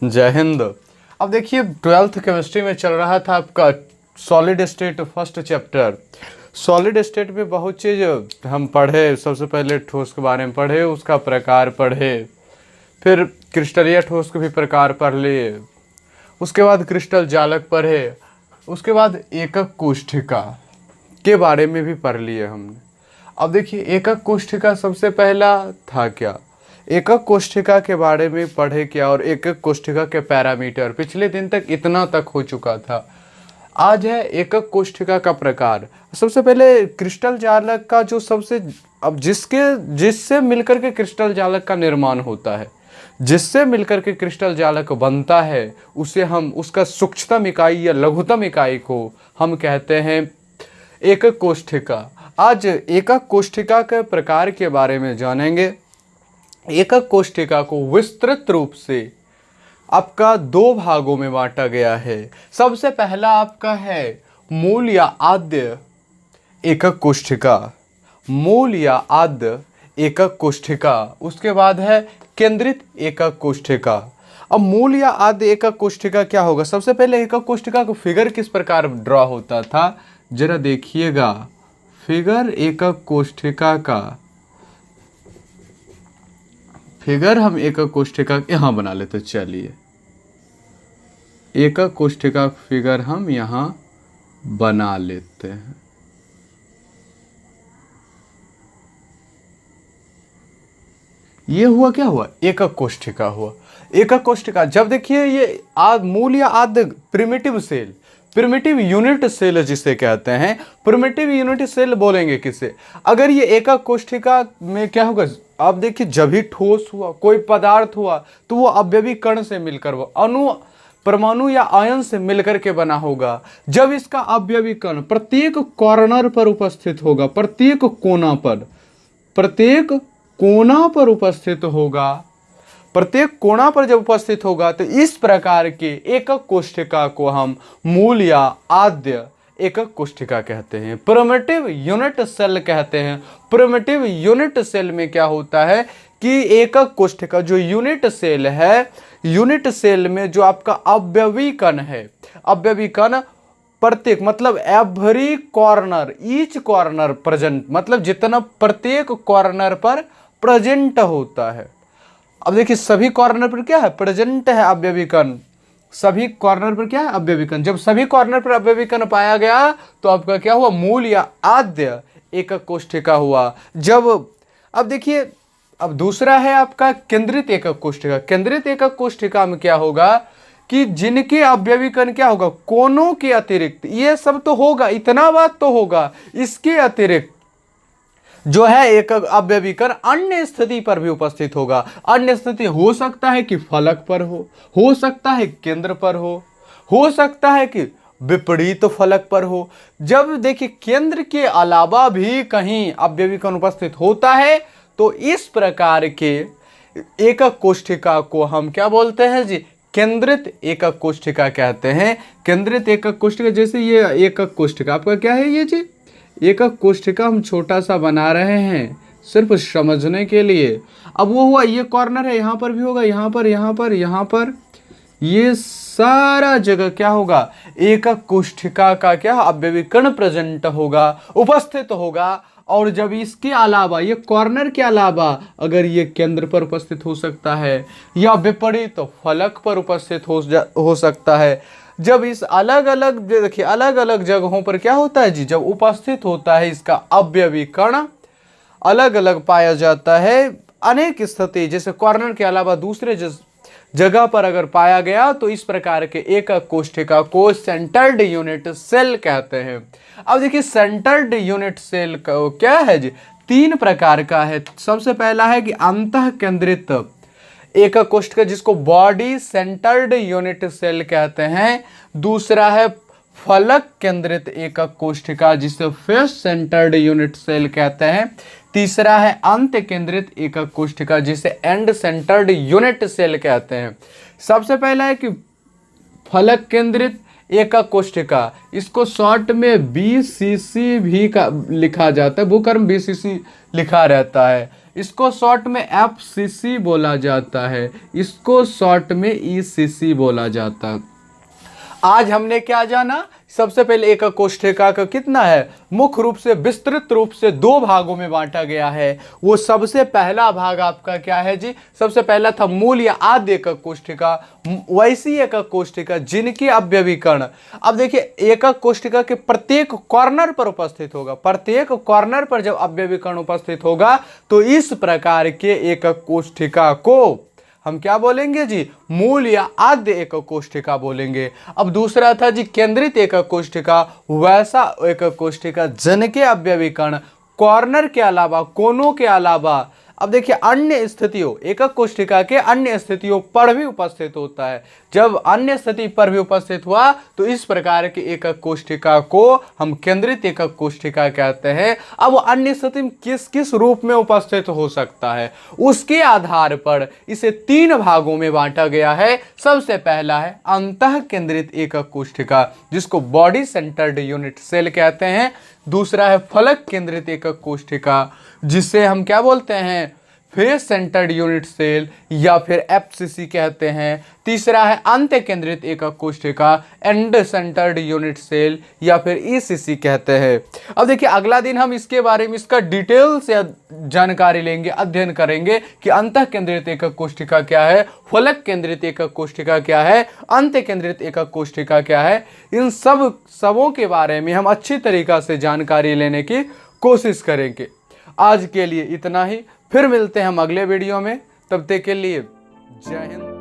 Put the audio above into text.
जय हिंद। अब देखिए 12th केमिस्ट्री में चल रहा था आपका solid state first chapter. Solid state में बहुत चीज़ हम पढ़े। सबसे पहले ठोस के बारे में पढ़े, उसका प्रकार पढ़े, फिर क्रिस्टलीय ठोस के भी प्रकार पढ़ लिए, उसके बाद क्रिस्टल जालक पढ़े, उसके बाद एकक कोष्ठिका के बारे में भी पढ़ लिए हमने। अब देखिए एकक कोष्ठिका सबसे पहला था क्या, एकक कोष्ठिका के बारे में पढ़े क्या, और एकक कोष्ठिका के पैरामीटर पिछले दिन तक इतना तक हो चुका था। आज है एकक कोष्ठिका का प्रकार। सबसे पहले क्रिस्टल जालक का जो सबसे अब जिससे मिलकर के क्रिस्टल जालक का निर्माण होता है, जिससे मिलकर के क्रिस्टल जालक बनता है, उसे हम उसका सूक्ष्मतम इकाई या लघुतम इकाई को हम कहते हैं एकक कोष्ठिका। आज एकक कोष्ठिका के प्रकार के बारे में जानेंगे। एकक कोष्ठिका को विस्तृत रूप से आपका दो भागों में बांटा गया है। सबसे पहला आपका है मूल या आद्य एकक कोष्ठिका, मूल या आद्य एकक कोष्ठिका। उसके बाद है केंद्रित एकक कोष्ठिका। अब मूल या आद्य एकक कोष्ठिका क्या होगा? सबसे पहले एकक कोष्ठिका को फिगर किस प्रकार ड्रॉ होता था, जरा देखिएगा। फिगर एकक कोष्ठिका का फिगर हम एकक कोष्ठिका यहां बना लेते। चलिए एकक कोष्ठिका फिगर हम यहां बना लेते हैं। ये हुआ, क्या हुआ? एकक कोष्ठिका हुआ। एकक कोष्ठिका जब देखिए ये मूल या आद्य primitive cell, primitive unit cell जिसे कहते हैं, प्रिमिटिव यूनिट सेल बोलेंगे किसे? अगर ये एकक कोष्ठिका में क्या होगा, आप देखिए जब भी ठोस हुआ, कोई पदार्थ हुआ, तो वो अवयवी कण से मिलकर, वो अणु परमाणु या आयन से मिलकर के बना होगा। जब इसका अवयवी कण प्रत्येक कॉर्नर पर उपस्थित होगा, प्रत्येक कोना पर उपस्थित होगा, प्रत्येक कोना पर जब उपस्थित होगा, तो इस प्रकार के एकक कोष्ठिका को हम मूल या आद्य एकक कोष्ठिका कहते हैं, प्रिमिटिव यूनिट सेल कहते हैं। प्रिमिटिव यूनिट सेल में क्या होता है कि एकक कोष्ठिका जो यूनिट सेल है, यूनिट सेल में जो आपका अवयवी कण है, अवयवी कण प्रत्येक मतलब every corner, each corner present, मतलब जितना प्रत्येक कॉर्नर पर प्रेजेंट होता है। अब देखिए सभी कॉर्नर पर क्या है, प्रेजेंट है अवयवी कण। सभी कॉर्नर पर क्या है, अवयवी कण। जब सभी कॉर्नर पर अवयवी कण पाया गया तो आपका क्या हुआ, मूल या आद्य एकक कोष्ठिका हुआ। जब अब देखिए अब दूसरा है आपका केंद्रित एकक कोष्ठिका। केंद्रित एकक कोष्ठिका में क्या होगा कि जिनके अवयवी कण क्या होगा, कोनों के अतिरिक्त, ये सब तो होगा, इतना बात तो होगा, इसके अतिरिक्त जो है एक अवयवी कण अन्य स्थिति पर भी उपस्थित होगा। अन्य स्थिति हो सकता है कि फलक पर हो सकता है केंद्र पर हो सकता है कि विपरीत फलक पर हो। जब देखिए केंद्र के अलावा भी कहीं अवयवी कण उपस्थित होता है तो इस प्रकार के एकक कोष्ठिका को हम क्या बोलते हैं जी, केंद्रित एकक कोष्ठिका कहते हैं। केंद्रित एकक कोष्ठिका, जैसे ये एकक कोष्ठिका आपका क्या है, ये जी एकक कोष्ठिका हम छोटा सा बना रहे हैं सिर्फ समझने के लिए। अब वो हुआ, ये कॉर्नर है, यहाँ पर भी होगा, यहाँ पर ये सारा जगह क्या होगा, एकक कोष्ठिका का क्या अवयवी कण प्रेजेंट होगा, उपस्थित होगा। और जब इसके अलावा, ये कॉर्नर के अलावा अगर ये केंद्र पर उपस्थित हो सकता है या विपरीत तो फलक पर उपस्थित हो सकता है। जब इस अलग अलग देखिए अलग अलग जगहों पर क्या होता है जी, जब उपस्थित होता है इसका अवयवी कण अलग अलग पाया जाता है। अनेक स्थिति जैसे कॉर्नर के अलावा दूसरे जगह पर अगर पाया गया तो इस प्रकार के एकक कोष्ठिका को सेंटर्ड यूनिट सेल कहते हैं। अब देखिए सेंटर्ड यूनिट सेल क्या है जी, तीन प्रकार का है। सबसे पहला है कि अंतः केंद्रित एकक कोष्ठिका जिसको बॉडी सेंटर्ड यूनिट सेल कहते हैं। दूसरा है फलक केंद्रित एकक कोष्ठिका जिसे फेस सेंटर्ड यूनिट सेल कहते हैं। तीसरा है अंत केंद्रित एकक कोष्ठिका जिसे एंड सेंटर्ड यूनिट सेल कहते हैं। सबसे पहला है कि फलक केंद्रित एकक कोष्ठिका, इसको शॉर्ट में BCC भी लिखा जाता है, बुकर्म BCC लिखा रहता है। इसको शॉर्ट में FCC बोला जाता है, इसको शॉर्ट में ECC बोला जाता है। आज हमने क्या जाना, सबसे पहले एकक कोष्ठिका का कितना है, मुख्य रूप से विस्तृत रूप से दो भागों में बांटा गया है। वो सबसे पहला भाग आपका क्या है जी, सबसे पहला था मूल या आद्य एकक कोष्ठिका, वैसी एकक कोष्ठिका जिनकी अव्यवीकरण, अब देखिए एकक कोष्ठिका के प्रत्येक कॉर्नर पर उपस्थित होगा, प्रत्येक कॉर्नर पर जब अव्यवीकरण उपस्थित होगा तो इस प्रकार के एकक कोष्ठिका को हम क्या बोलेंगे जी, मूल या आद्य एकक कोष्ठिका बोलेंगे। अब दूसरा था जी केंद्रित एकक कोष्ठिका, वैसा एकक कोष्ठिका जिनके अव्यवीकरण कॉर्नर के अलावा, कोनों के अलावा, अब देखिए अन्य स्थितियों, एकक कोष्ठिका के अन्य स्थितियों पर भी उपस्थित होता है। जब अन्य स्थिति पर भी उपस्थित हुआ तो इस प्रकार की एकक कोष्ठिका को हम केंद्रित एकक कोष्ठिका कहते हैं। अब अन्य स्थिति में किस किस रूप में उपस्थित हो सकता है, उसके आधार पर इसे तीन भागों में बांटा गया है। सबसे पहला है अंतः केंद्रित एकक कोष्ठिका, जिसको बॉडी सेंटर्ड यूनिट सेल कहते हैं। दूसरा है फलक केंद्रित एकक कोष्ठिका, जिसे हम क्या बोलते हैं, फेस सेंटर्ड यूनिट सेल या फिर FCC कहते हैं। तीसरा है अंत्य केंद्रित एकक कोष्ठिका, एंड सेंटर्ड यूनिट सेल या फिर ECC कहते हैं। अब देखिए अगला दिन हम इसके बारे में, इसका डिटेल से जानकारी लेंगे, अध्ययन करेंगे कि अंतः केंद्रित एकक कोष्ठिका क्या है, फलक केंद्रित एकक कोष्ठिका क्या है, अंत्य केंद्रित एकक कोष्ठिका क्या है। इन सबों के बारे में हम अच्छी तरीका से जानकारी लेने की कोशिश करेंगे। आज के लिए इतना ही, फिर मिलते हैं हम अगले वीडियो में, तब तक के लिए जय हिंद।